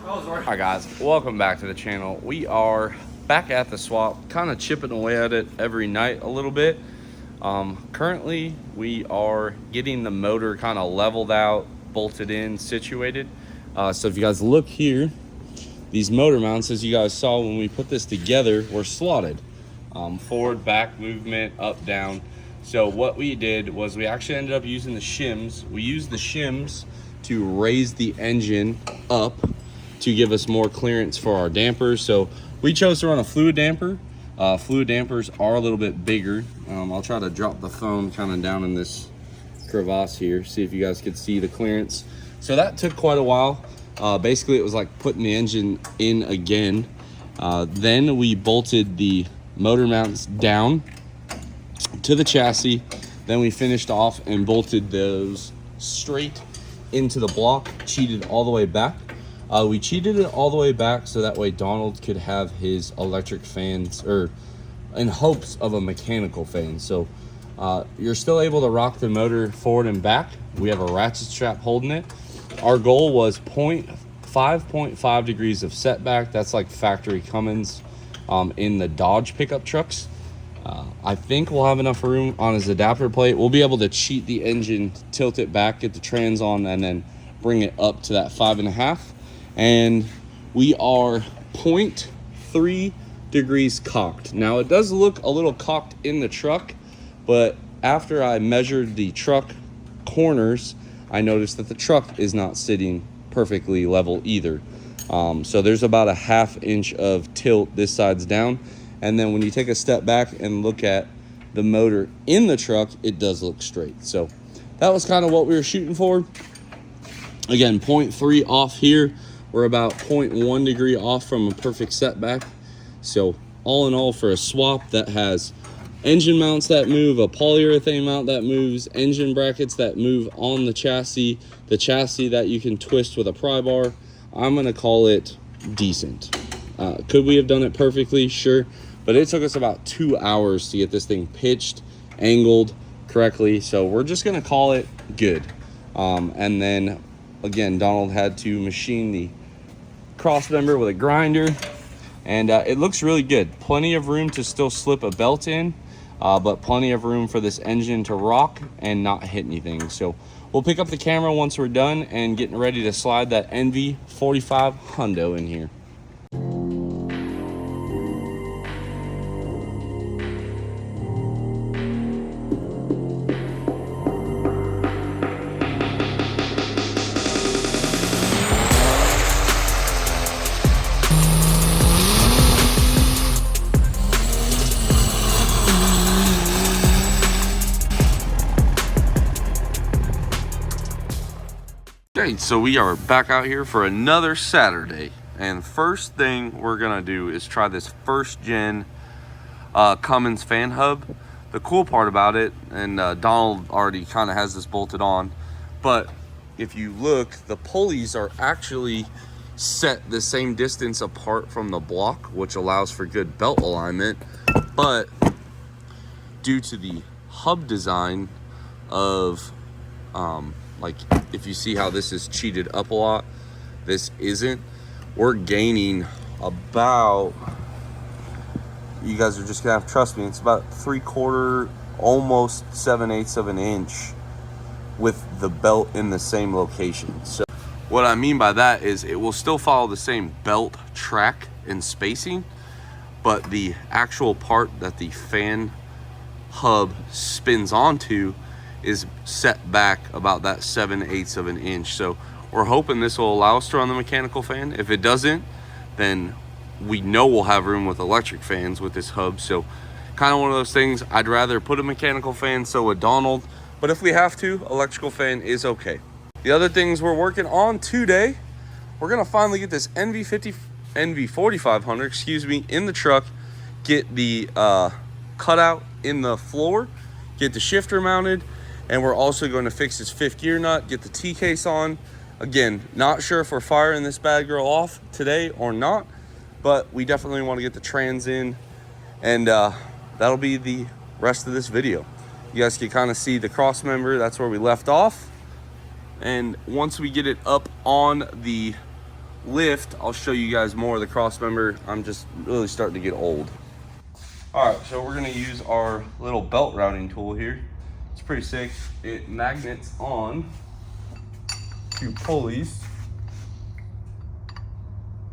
Hi guys, welcome back to the channel. We are back at the swap, kind of chipping away at it every night a little bit. Currently we are getting the motor kind of leveled out, bolted in, situated. So if you guys look here, these motor mounts, as you guys saw when we put this together, were slotted. Forward, back movement, up, down. So what we did was we actually ended up using the shims. We used the shims to raise the engine up to give us more clearance for our dampers. So we chose to run a fluid damper. Fluid dampers are a little bit bigger. I'll try to drop the phone kind of down in this crevasse here, see if you guys could see the clearance. So that took quite a while. Basically it was like putting the engine in again. Then we bolted the motor mounts down to the chassis. Then we finished off and bolted those straight into the block, cheated all the way back. We cheated it all the way back so that way Donald could have his electric fans, or in hopes of a mechanical fan. So you're still able to rock the motor forward and back. We have a ratchet strap holding it. Our goal was 5.5 degrees of setback. That's like factory Cummins in the Dodge pickup trucks. I think we'll have enough room on his adapter plate. We'll be able to cheat the engine, tilt it back, get the trans on, and then bring it up to that 5.5. And we are 0.3 degrees cocked. Now it does look a little cocked in the truck, but after I measured the truck corners, I noticed that the truck is not sitting perfectly level either. So there's about a 1/2 inch of tilt. This side's down. And then when you take a step back and look at the motor in the truck, it does look straight. So that was kind of what we were shooting for. Again, 0.3 off here. We're about 0.1 degree off from a perfect setback. So all in all, for a swap that has engine mounts that move, a polyurethane mount that moves, engine brackets that move on the chassis that you can twist with a pry bar, I'm gonna call it decent. Could we have done it perfectly? Sure. But it took us about 2 hours to get this thing pitched, angled correctly. So we're just gonna call it good. And then again, Donald had to machine the cross member with a grinder, and it looks really good. Plenty of room to still slip a belt in, but plenty of room for this engine to rock and not hit anything. So we'll pick up the camera once we're done and getting ready to slide that NV4500 in here. Okay, so we are back out here for another Saturday, and first thing we're gonna do is try this first gen Cummins fan hub. The cool part about it, and Donald already kind of has this bolted on, but if you look, the pulleys are actually set the same distance apart from the block, which allows for good belt alignment. But due to the hub design of like, if you see how this is cheated up a lot, this isn't. We're gaining about, you guys are just gonna have to trust me, it's about 3/4, almost 7/8 of an inch with the belt in the same location. So what I mean by that is it will still follow the same belt track and spacing, but the actual part that the fan hub spins onto is set back about that 7/8 of an inch. So we're hoping this will allow us to run the mechanical fan. If it doesn't, then we know we'll have room with electric fans with this hub. So kind of one of those things. I'd rather put a mechanical fan, so would Donald, but if we have to, electrical fan is okay. The other things we're working on today, we're gonna finally get this NV4500, excuse me, in the truck, get the cutout in the floor, get the shifter mounted, and we're also going to fix this 5th gear nut, get the T-case on. Again, not sure if we're firing this bad girl off today or not, but we definitely want to get the trans in, and that'll be the rest of this video. You guys can kind of see the cross member, that's where we left off. And once we get it up on the lift, I'll show you guys more of the cross member. I'm just really starting to get old. All right, so we're gonna use our little belt routing tool here. It's pretty sick. It magnets on two pulleys,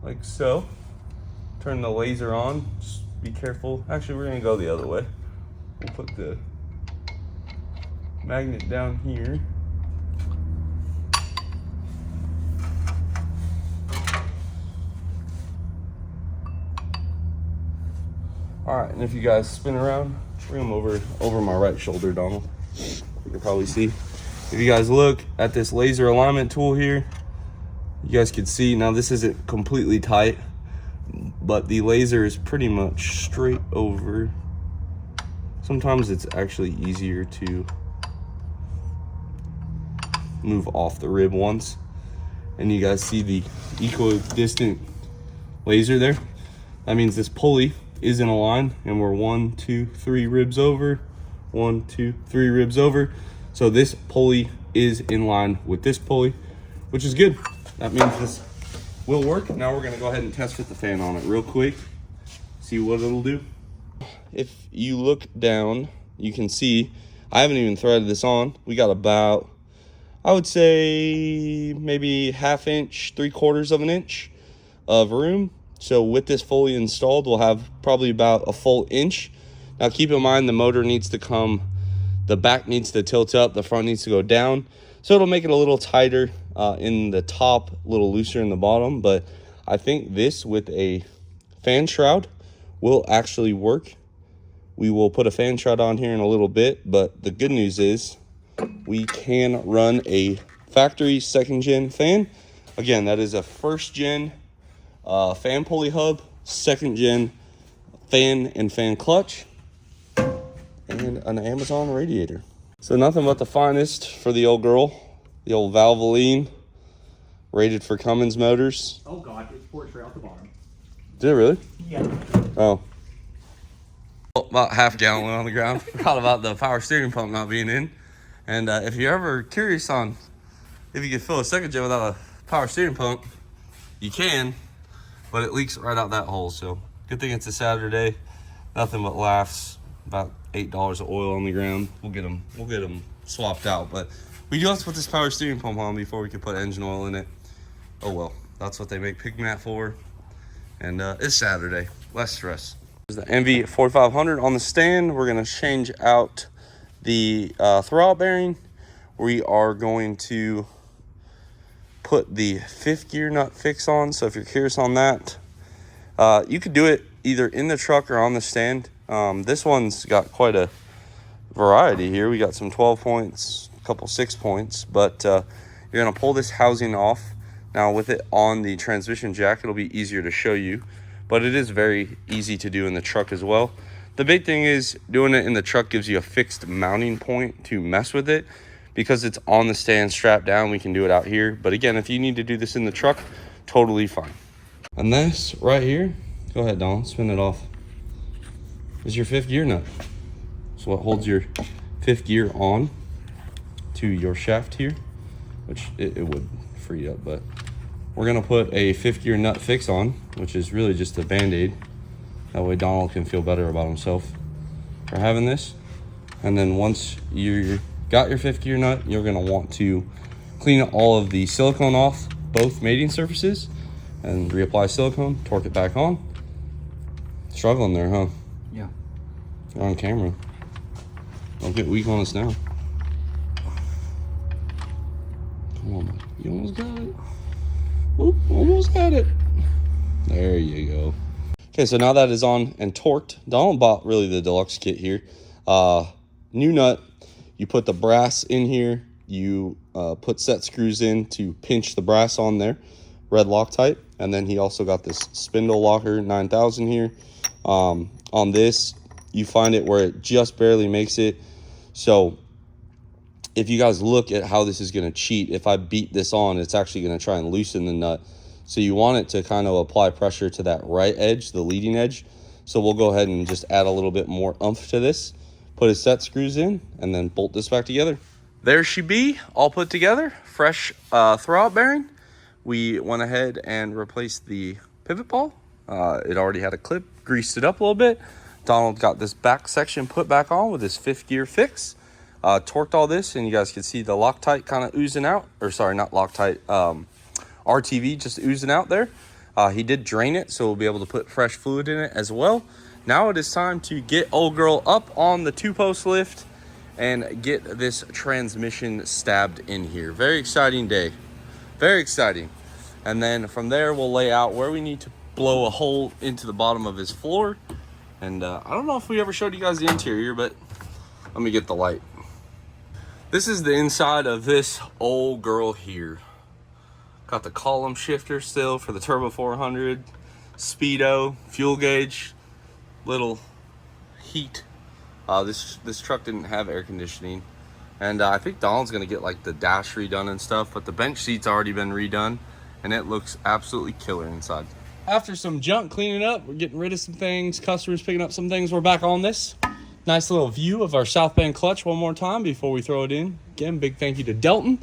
like so. Turn the laser on, just be careful. Actually, we're gonna go the other way. We'll put the magnet down here. All right, and if you guys spin around, bring them over my right shoulder, Donald. You can probably see. If you guys look at this laser alignment tool here, you guys can see, now this isn't completely tight, but the laser is pretty much straight over. Sometimes it's actually easier to move off the rib once. And you guys see the equidistant laser there? That means this pulley is in a line, and we're 1, 2, 3 ribs over, 1, 2, 3 ribs over. So this pulley is in line with this pulley, which is good. That means this will work. Now we're gonna go ahead and test fit the fan on it real quick, see what it'll do. If you look down, you can see I haven't even threaded this on. We got about, I would say maybe 1/2 inch, 3/4 of an inch of room. So with this fully installed, we'll have probably about a full inch. Now keep in mind, the motor needs to come, the back needs to tilt up, the front needs to go down. So it'll make it a little tighter in the top, a little looser in the bottom. But I think this with a fan shroud will actually work. We will put a fan shroud on here in a little bit, but the good news is we can run a factory 2nd gen fan. Again, that is a 1st gen fan pulley hub, 2nd gen fan and fan clutch, and an Amazon radiator. So nothing but the finest for the old girl, the old Valvoline, rated for Cummins motors. Oh God, it poured straight out the bottom. Did it really? Yeah. Oh. Well, about 1/2 gallon went on the ground. Forgot about the power steering pump not being in. And if you're ever curious on if you can fill a 2nd gen without a power steering pump, you can, but it leaks right out that hole. So good thing it's a Saturday. Nothing but laughs. About $8 of oil on the ground. We'll get them swapped out. But we do have to put this power steering pump on before we can put engine oil in it. Oh well, that's what they make pig mat for. And it's Saturday, less stress. There's the NV4500 on the stand. We're gonna change out the throwout bearing. We are going to put the 5th gear nut fix on. So if you're curious on that, you could do it either in the truck or on the stand. This one's got quite a variety here. We got some 12 points, a couple 6 points, but you're gonna pull this housing off. Now with it on the transmission jack, it'll be easier to show you, but it is very easy to do in the truck as well. The big thing is doing it in the truck gives you a fixed mounting point to mess with it. Because it's on the stand strapped down, we can do it out here. But again, if you need to do this in the truck, totally fine. And this right here, go ahead, Don, spin it off, is your 5th gear nut. So it holds your 5th gear on to your shaft here, which it would free up, but we're gonna put a 5th gear nut fix on, which is really just a Band-Aid. That way Donald can feel better about himself for having this. And then once you got your 5th gear nut, you're gonna want to clean all of the silicone off both mating surfaces and reapply silicone, torque it back on. Struggling there, huh? Yeah. You're on camera. Don't get weak on us now. Come on, you almost got it. Oop, almost got it. There you go. Okay, so now that is on and torqued, Donald bought really the deluxe kit here. New nut, you put the brass in here, you put set screws in to pinch the brass on there, red Loctite, and then he also got this spindle locker 9000 here. On this, you find it where it just barely makes it. So if you guys look at how this is going to cheat, if I beat this on, it's actually going to try and loosen the nut. So you want it to kind of apply pressure to that right edge, the leading edge. So we'll go ahead and just add a little bit more oomph to this, put his set screws in, and then bolt this back together. There she be, all put together, fresh throwout bearing. we went ahead and replaced the pivot ball. It already had a clip, greased it up a little bit. Donald got this back section put back on with his 5th gear fix. Torqued all this, and you guys can see the Loctite kind of oozing out. Or sorry, not Loctite, RTV just oozing out there. He did drain it, so we'll be able to put fresh fluid in it as well. Now it is time to get old girl up on the 2-post lift and get this transmission stabbed in here. Very exciting day. Very exciting. And then from there, we'll lay out where we need to blow a hole into the bottom of his floor. And I don't know if we ever showed you guys the interior, but let me get the light. This is the inside of this old girl here. Got the column shifter still for the Turbo 400, speedo, fuel gauge, little heat. This truck didn't have air conditioning, and I think Donald's gonna get like the dash redone and stuff, but the bench seat's already been redone, and it looks absolutely killer inside. After some junk cleaning up, we're getting rid of some things, customers picking up some things, we're back on this. Nice little view of our South Bend clutch one more time before we throw it in. Again, big thank you to Delton.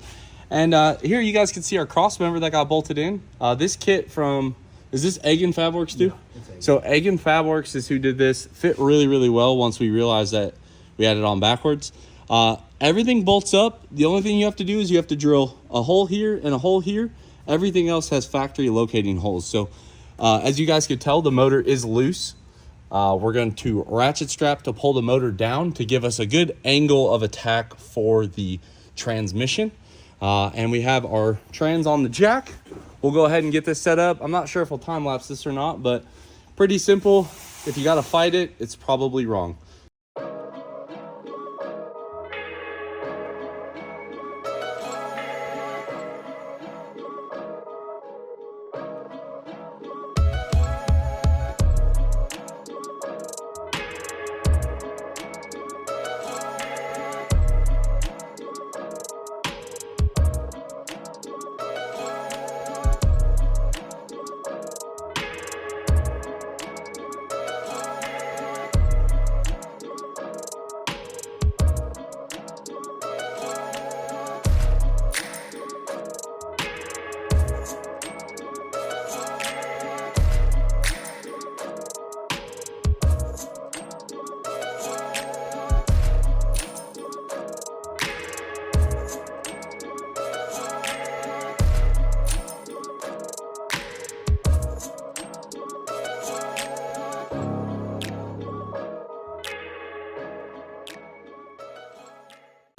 And here you guys can see our cross member that got bolted in. This kit from, is this Egan Fabworks too? Yeah, so Egan Fabworks is who did this. Fit really, really well once we realized that we had it on backwards. Everything bolts up. The only thing you have to do is you have to drill a hole here and a hole here. Everything else has factory locating holes. So as you guys could tell, the motor is loose. We're going to ratchet strap to pull the motor down to give us a good angle of attack for the transmission. And we have our trans on the jack. We'll go ahead and get this set up. I'm not sure if we'll time lapse this or not, but pretty simple. If you got to fight it, it's probably wrong.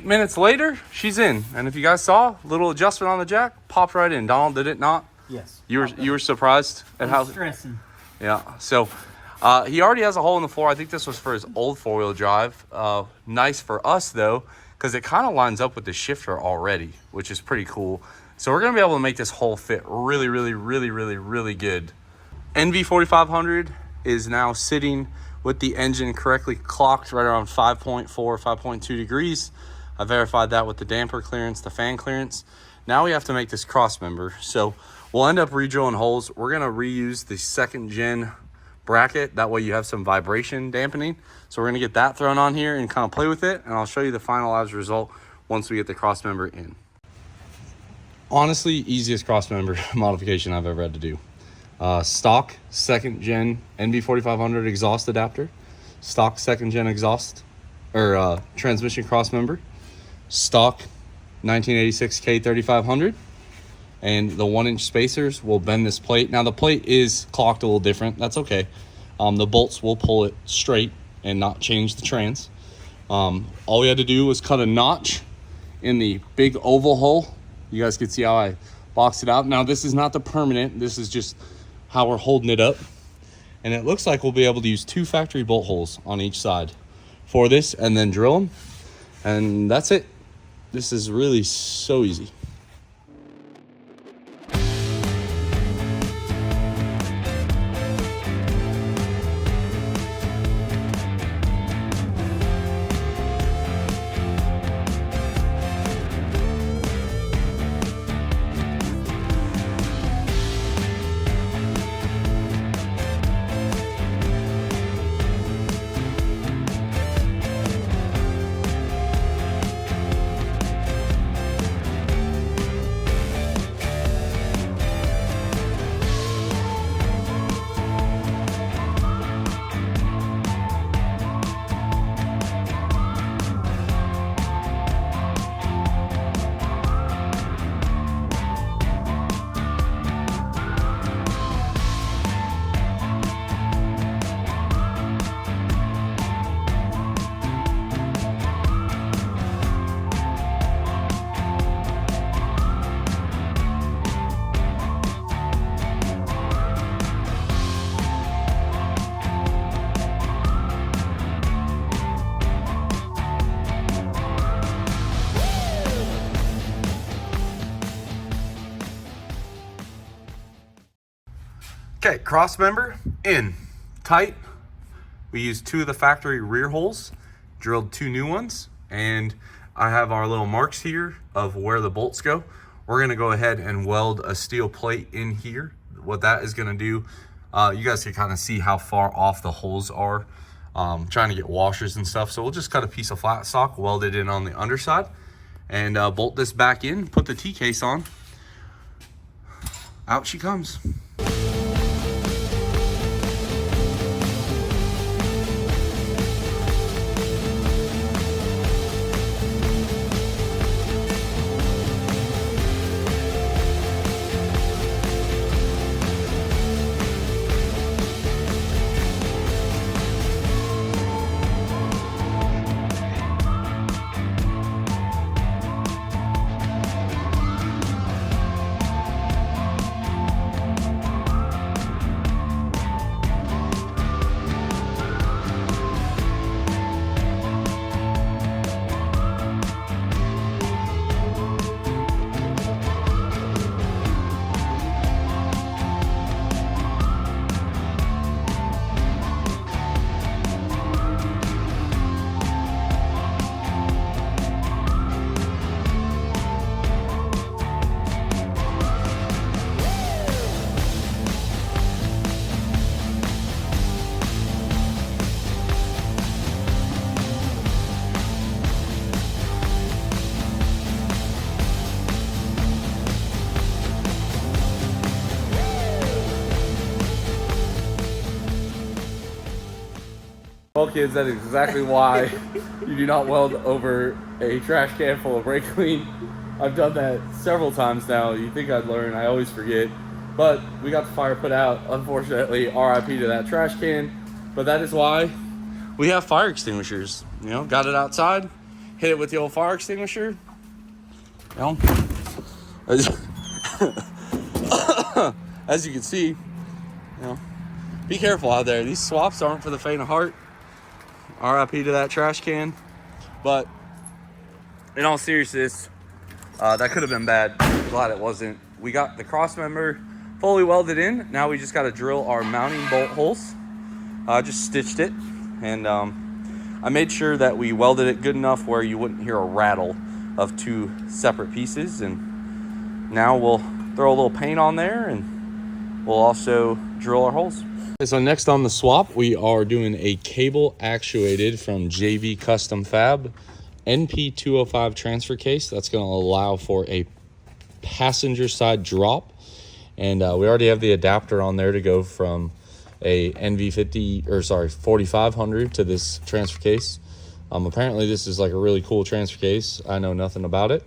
Minutes later, she's in, and if you guys saw, little adjustment on the jack, popped right in. Donald, did it not? Yes. You were surprised at how stressing. Yeah. So he already has a hole in the floor. I think this was for his old 4-wheel drive. Nice for us though, because it kind of lines up with the shifter already, which is pretty cool. So we're gonna be able to make this hole fit really, really, really, really, really good. NV4500 is now sitting with the engine correctly clocked right around 5.4, 5.2 degrees. I verified that with the damper clearance, the fan clearance. Now we have to make this cross member. So we'll end up re-drilling holes. We're gonna reuse the 2nd gen bracket. That way you have some vibration dampening. So we're gonna get that thrown on here and kind of play with it. And I'll show you the finalized result once we get the cross member in. Honestly, easiest cross member modification I've ever had to do. Stock 2nd gen NV4500 exhaust adapter. Stock 2nd gen exhaust or transmission cross member. Stock 1986 K3500, and the 1-inch spacers will bend this plate. Now the plate is clocked a little different. That's okay. The bolts will pull it straight and not change the trans. All we had to do was cut a notch in the big oval hole. You guys can see how I boxed it out. Now this is not the permanent. This is just how we're holding it up. And it looks like we'll be able to use 2 factory bolt holes on each side for this and then drill them. And that's it. This is really so easy. Okay, cross member in, tight. We used 2 of the factory rear holes, drilled 2 new ones, and I have our little marks here of where the bolts go. We're gonna go ahead and weld a steel plate in here. What that is gonna do, you guys can kind of see how far off the holes are, trying to get washers and stuff. So we'll just cut a piece of flat stock, weld it in on the underside, and bolt this back in, put the T-case on. Out she comes. Well, kids, that is exactly why you do not weld over a trash can full of brake clean. I've done that several times now. You think I'd learn, I always forget. But we got the fire put out, unfortunately, RIP to that trash can. But that is why we have fire extinguishers. You know, got it outside, hit it with the old fire extinguisher. You know, as you can see, you know, be careful out there. These swaps aren't for the faint of heart. RIP to that trash can. But in all seriousness, that could have been bad. Glad it wasn't. We got the cross member fully welded in. Now we just got to drill our mounting bolt holes. Just stitched it, and I made sure that we welded it good enough where you wouldn't hear a rattle of 2 separate pieces. And now we'll throw a little paint on there, and we'll also drill our holes. So next on the swap, we are doing a cable actuated from JV Custom Fab NP205 transfer case. That's going to allow for a passenger side drop, and we already have the adapter on there to go from a NV4500 to this transfer case. Apparently this is like a really cool transfer case. I know nothing about it.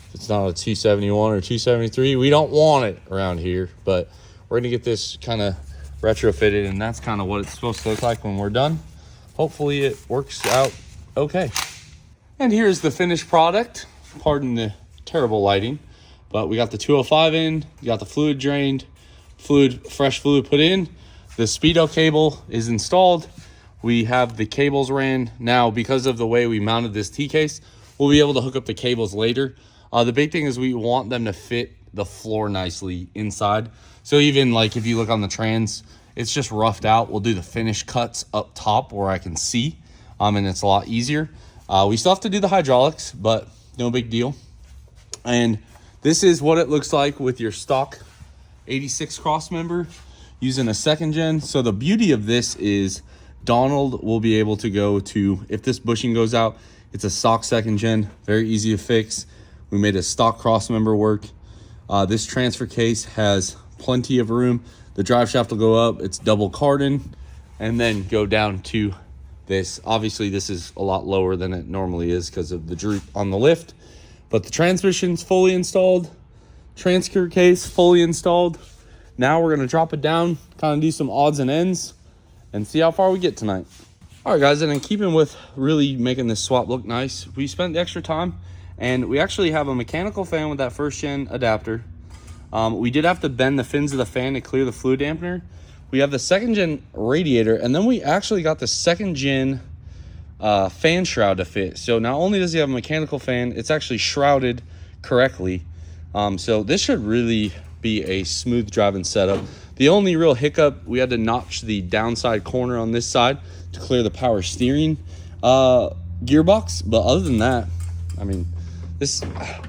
If it's not a 271 or 273, we don't want it around here, but we're gonna get this kind of retrofitted, and that's kind of what it's supposed to look like when we're done. Hopefully it works out okay. And here's the finished product. Pardon the terrible lighting, but we got the 205 in, we got the fluid drained, fresh fluid put in, the speedo cable is installed, we have the cables ran. Now, because of the way we mounted this T-case, we'll be able to hook up the cables later. The big thing is we want them to fit the floor nicely inside. So even like if you look on the trans, it's just roughed out. We'll do the finish cuts up top where I can see, and it's a lot easier. We still have to do the hydraulics, but no big deal. And this is what it looks like with your stock 86 cross member using a 2nd gen. So the beauty of this is Donald will be able to go to, if this bushing goes out, it's a stock 2nd gen, very easy to fix. We made a stock cross member work. This transfer case has plenty of room. The drive shaft will go up, it's double cardan, and then go down to this. Obviously this is a lot lower than it normally is because of the droop on the lift, but the transmission's fully installed, transfer case fully installed. Now we're gonna drop it down, kind of do some odds and ends, and see how far we get tonight. All right, guys, and in keeping with really making this swap look nice, we spent the extra time, and we actually have a mechanical fan with that 1st gen adapter. We did have to bend the fins of the fan to clear the fluid dampener. We have the 2nd gen radiator, and then we actually got the 2nd gen fan shroud to fit. So not only does he have a mechanical fan, it's actually shrouded correctly. So this should really be a smooth driving setup. The only real hiccup, we had to notch the downside corner on this side to clear the power steering gearbox. But other than that, I mean, this,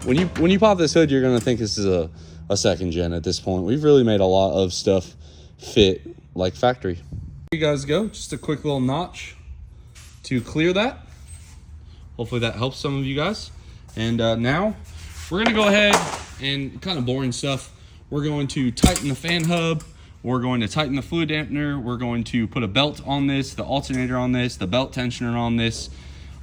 when you pop this hood, you're gonna think this is a second gen at this point. We've really made a lot of stuff fit like factory. Here you guys go, just a quick little notch to clear that. Hopefully that helps some of you guys. And now we're gonna go ahead and kind of boring stuff. We're going to tighten the fan hub. We're going to tighten the fluid dampener. We're going to put a belt on this, the alternator on this, the belt tensioner on this,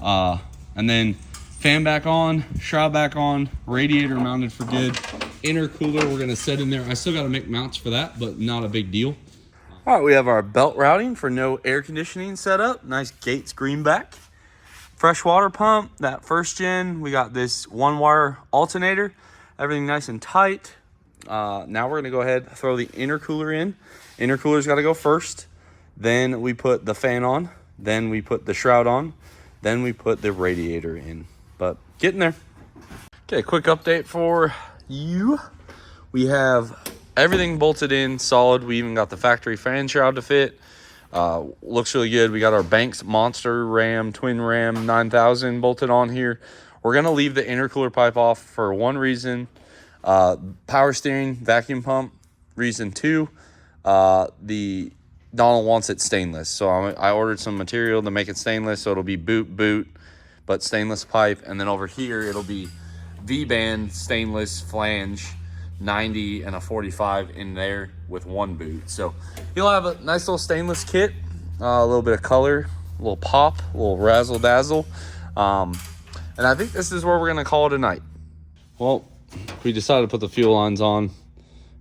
and then fan back on, shroud back on, radiator mounted for good. Intercooler we're gonna set in there. I still gotta make mounts for that, but not a big deal. All right, we have our belt routing for no air conditioning set up. Nice Gates greenback. Fresh water pump, that first gen. We got this one wire alternator. Everything nice and tight. Now we're gonna go ahead and throw the intercooler in. Intercooler's gotta go first. Then we put the fan on. Then we put the shroud on. Then we put the radiator in. But getting there. Okay, quick update for you. We have everything bolted in solid. We even got the factory fan shroud to fit. Looks really good. We got our Banks Monster Ram Twin Ram 9000 bolted on here. We're gonna leave the intercooler pipe off for one reason. Power steering, vacuum pump. Reason two, the Donald wants it stainless, so I ordered some material to make it stainless, so it'll be boot, but stainless pipe. And then over here it'll be V-band stainless flange, 90 and a 45 in there with one boot. So you'll have a nice little stainless kit, a little bit of color, a little pop, a little razzle dazzle. And I think this is where we're gonna call it a night. Well, we decided to put the fuel lines on,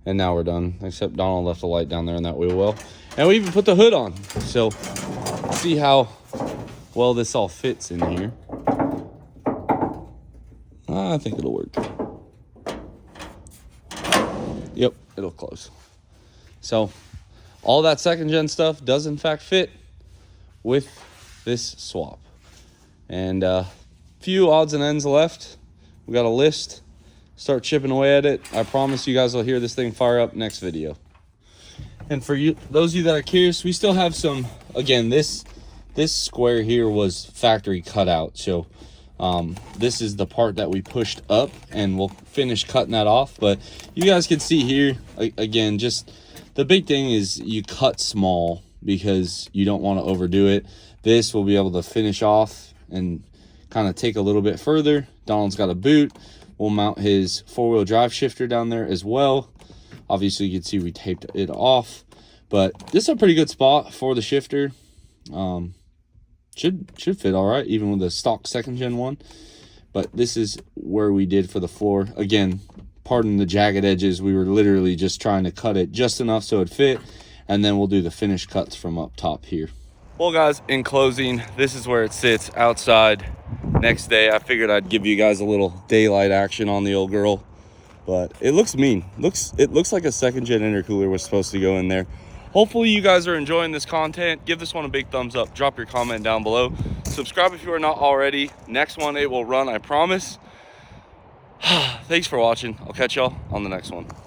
and now we're done, except Donald left a light down there in that wheel well. And we even put the hood on. So see how well this all fits in here. I think it'll work. Yep, it'll close. So all that second gen stuff does in fact fit with this swap. And few odds and ends left. We got a list. Start chipping away at it. I promise you guys will hear this thing fire up next video. And for you, those of you that are curious, we still have some. Again, this square here was factory cut out, so this is the part that we pushed up, and we'll finish cutting that off. But you guys can see here again, just the big thing is you cut small because you don't want to overdo it. This will be able to finish off and kind of take a little bit further. Donald's got a boot. We'll mount his four-wheel drive shifter down there as well. Obviously, you can see we taped it off, but this is a pretty good spot for the shifter. Should fit all right, even with the stock second gen one. But this is where we did for the floor. Again, pardon the jagged edges. We were literally just trying to cut it just enough so it fit, and then we'll do the finish cuts from up top here. Well, guys, in closing, this is where it sits outside. Next day, I figured I'd give you guys a little daylight action on the old girl, but it looks mean. It looks like a second gen intercooler was supposed to go in there. Hopefully you guys are enjoying this content. Give this one a big thumbs up. Drop your comment down below. Subscribe if you are not already. Next one, it will run, I promise. Thanks for watching. I'll catch y'all on the next one.